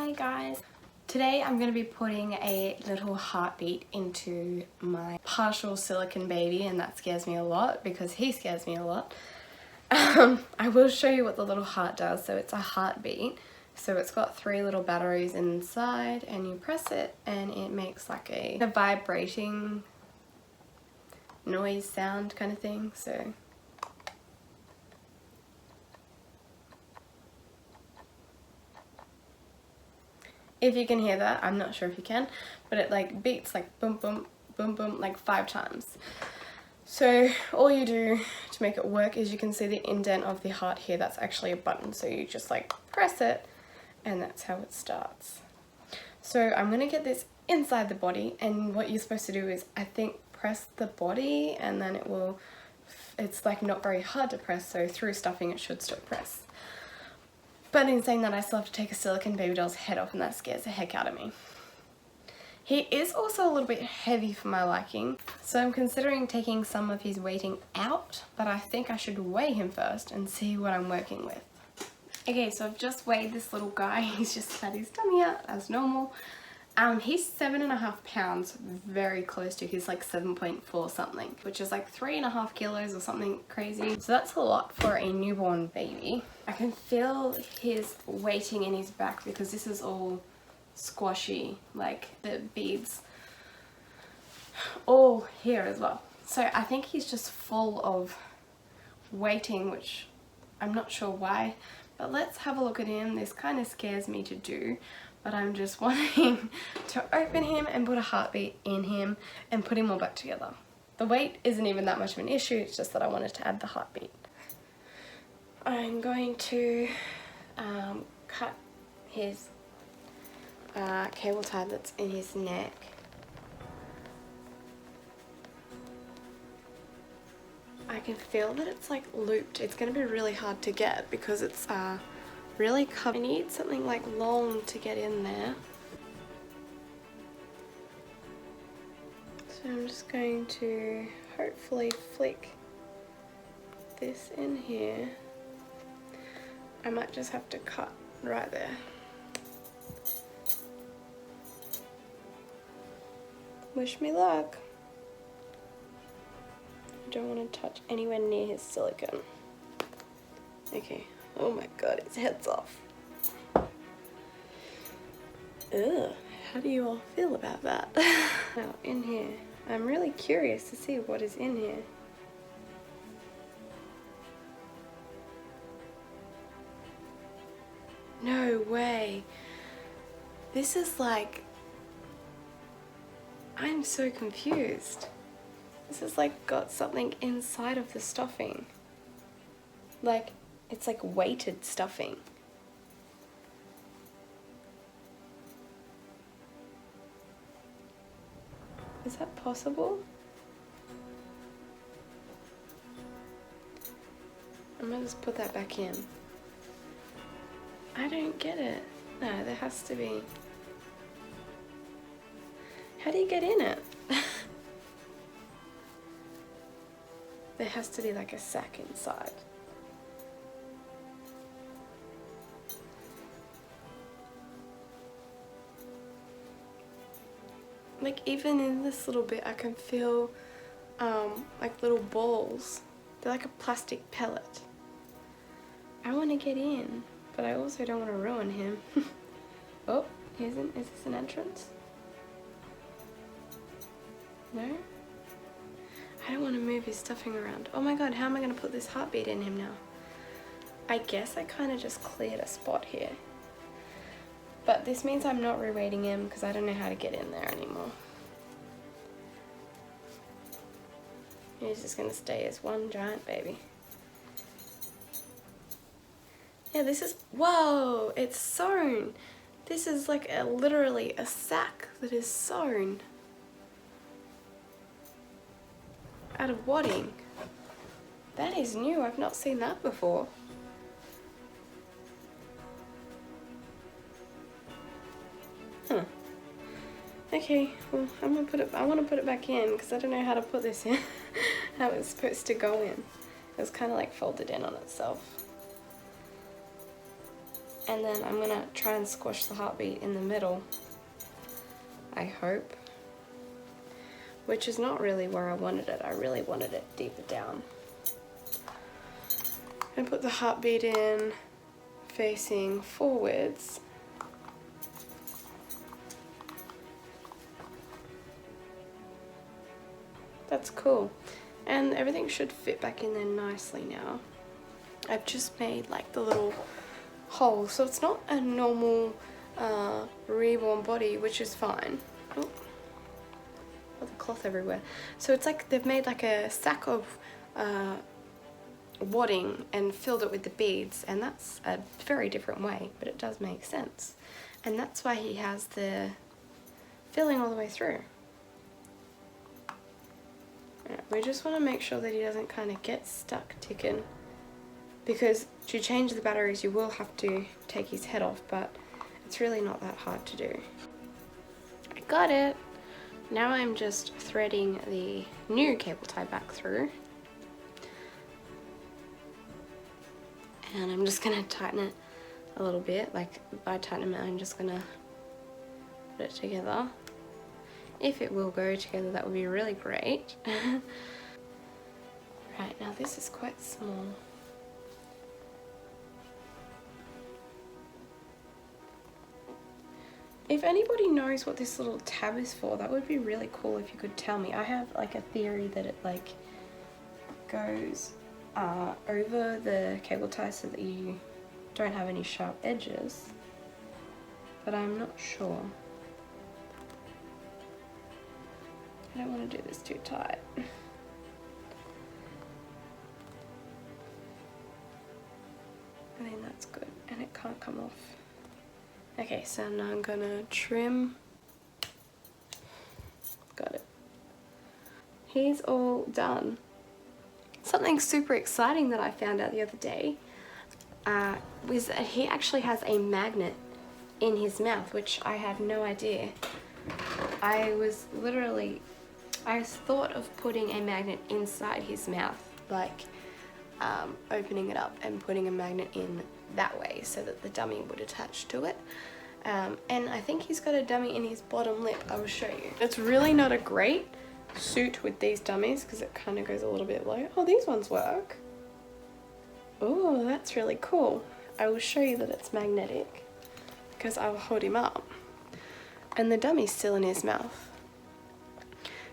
Hi guys! Today I'm going to be putting a little heartbeat into my partial silicone baby, and that scares me a lot because he scares me a lot. I will show you what the little heart does. So it's a heartbeat. So it's got 3 little batteries inside, and you press it and it makes like a vibrating noise sound kind of thing. So if you can hear that, I'm not sure if you can, but it like beats like boom boom boom boom like 5 times. So all you do to make it work is you can see the indent of the heart here. That's actually a button, so you just like press it and that's how it starts. So I'm gonna get this inside the body, and what you're supposed to do is, I think, press the body and then it will, it's like not very hard to press, so through stuffing it should still press. But in saying that, I still have to take a silicone baby doll's head off, and that scares the heck out of me. He is also a little bit heavy for my liking, so I'm considering taking some of his weighting out, but I think I should weigh him first and see what I'm working with. Okay, so I've just weighed this little guy. He's just had his tummy out as normal. He's 7.5 pounds, very close to his like 7.4 something, which is like 3.5 kilos or something crazy. So that's a lot for a newborn baby. I can feel his weighting in his back because this is all squashy, like the beads all here as well. So I think he's just full of weighting, which I'm not sure why, but let's have a look at him. This kind of scares me to do, but I'm just wanting to open him and put a heartbeat in him and put him all back together. The weight isn't even that much of an issue, it's just that I wanted to add the heartbeat. I'm going to cut his cable tie that's in his neck. I can feel that it's like looped. It's going to be really hard to get because it's really covered. I need something like long to get in there. So I'm just going to hopefully flick this in here. I might just have to cut right there. Wish me luck. I don't want to touch anywhere near his silicone. Okay. Oh my god, his head's off. Ugh, how do you all feel about that? Now, in here, I'm really curious to see what is in here. No way. This is like, I'm so confused. This is like got something inside of the stuffing. Like, it's like weighted stuffing. Is that possible? I'm gonna just put that back in. I don't get it. No, there has to be. How do you get in it? There has to be like a sack inside. Like even in this little bit I can feel like little balls. They're like a plastic pellet. I want to get in, but I also don't want to ruin him. Oh, is this an entrance? No? I don't want to move his stuffing around. Oh my god, how am I going to put this heartbeat in him now? I guess I kind of just cleared a spot here. But this means I'm not reweighting him because I don't know how to get in there anymore. He's just going to stay as one giant baby. Yeah, this is, whoa, it's sewn. This is like literally a sack that is sewn out of wadding. That is new, I've not seen that before. Huh. Okay, well I'm gonna put it, I want to put it back in because I don't know how to put this in. How it's supposed to go in. It was kind of like folded in on itself. and then I'm gonna try and squash the heartbeat in the middle, I hope, which is not really where I wanted it. I really wanted it deeper down. And put the heartbeat in facing forwards. That's cool. And everything should fit back in there nicely now. I've just made like the little hole, so it's not a normal reborn body, which is fine. Oh, the cloth everywhere. So it's like they've made like a sack of wadding and filled it with the beads, and that's a very different way, but it does make sense. And that's why he has the filling all the way through. We just want to make sure that he doesn't kind of get stuck ticking, because to change the batteries you will have to take his head off, but it's really not that hard to do. I got it! Now I'm just threading the new cable tie back through. And I'm just going to tighten it a little bit. Like, by tighten it, I'm just going to put it together. If it will go together, that would be really great. Right, now this is quite small. If anybody knows what this little tab is for, that would be really cool if you could tell me. I have like a theory that it like goes over the cable tie so that you don't have any sharp edges, but I'm not sure. I don't want to do this too tight. I think that's good, and it can't come off. Okay, so now I'm gonna trim. Got it. He's all done. Something super exciting that I found out the other day was that he actually has a magnet in his mouth, which I had no idea. I thought of putting a magnet inside his mouth, like opening it up and putting a magnet in that way so that the dummy would attach to it. And I think he's got a dummy in his bottom lip. I will show you. It's really not a great suit with these dummies because it kind of goes a little bit low. Oh, these ones work. Oh, that's really cool. I will show you that it's magnetic because I will hold him up and the dummy's still in his mouth.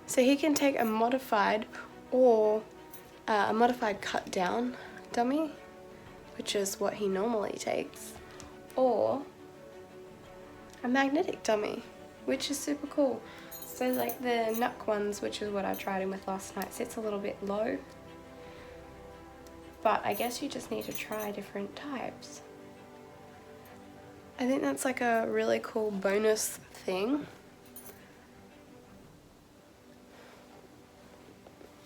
So he can take a modified or a modified cut down dummy, which is what he normally takes, or a magnetic dummy, which is super cool. So like the Nuck ones, which is what I tried him with last night, sits a little bit low, but I guess you just need to try different types. I think that's like a really cool bonus thing.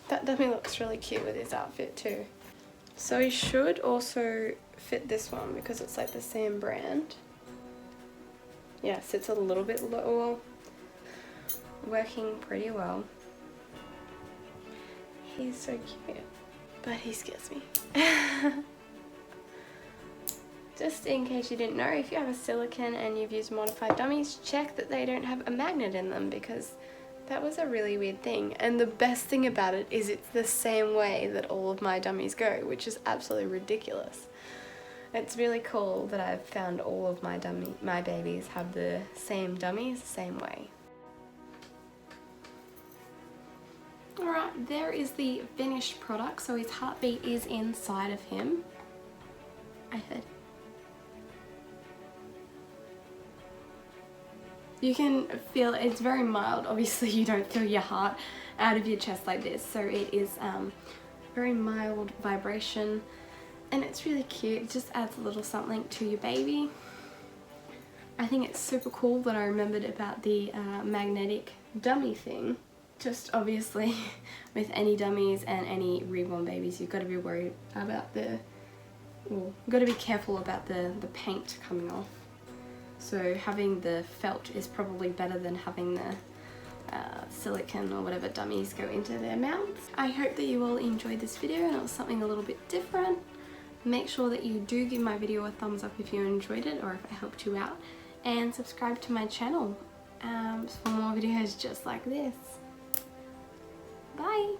That dummy looks really cute with his outfit too. So he should also fit this one because it's like the same brand. Yeah, sits a little bit lower. Working pretty well. He's so cute, but he scares me. Just in case you didn't know, if you have a silicone and you've used modified dummies, check that they don't have a magnet in them, because that was a really weird thing. And the best thing about it is it's the same way that all of my dummies go, which is absolutely ridiculous. It's really cool that I've found all of my babies have the same dummies the same way. Alright, there is the finished product. So his heartbeat is inside of him. I heard. You can feel it's very mild. Obviously you don't feel your heart out of your chest like this, so it is very mild vibration, and it's really cute. It just adds a little something to your baby. I think it's super cool that I remembered about the magnetic dummy thing. Just obviously with any dummies and any reborn babies, you've got to be worried about you've got to be careful about the paint coming off. So having the felt is probably better than having the silicone or whatever dummies go into their mouths. I hope that you all enjoyed this video and it was something a little bit different. Make sure that you do give my video a thumbs up if you enjoyed it or if it helped you out, and subscribe to my channel for more videos just like this. Bye!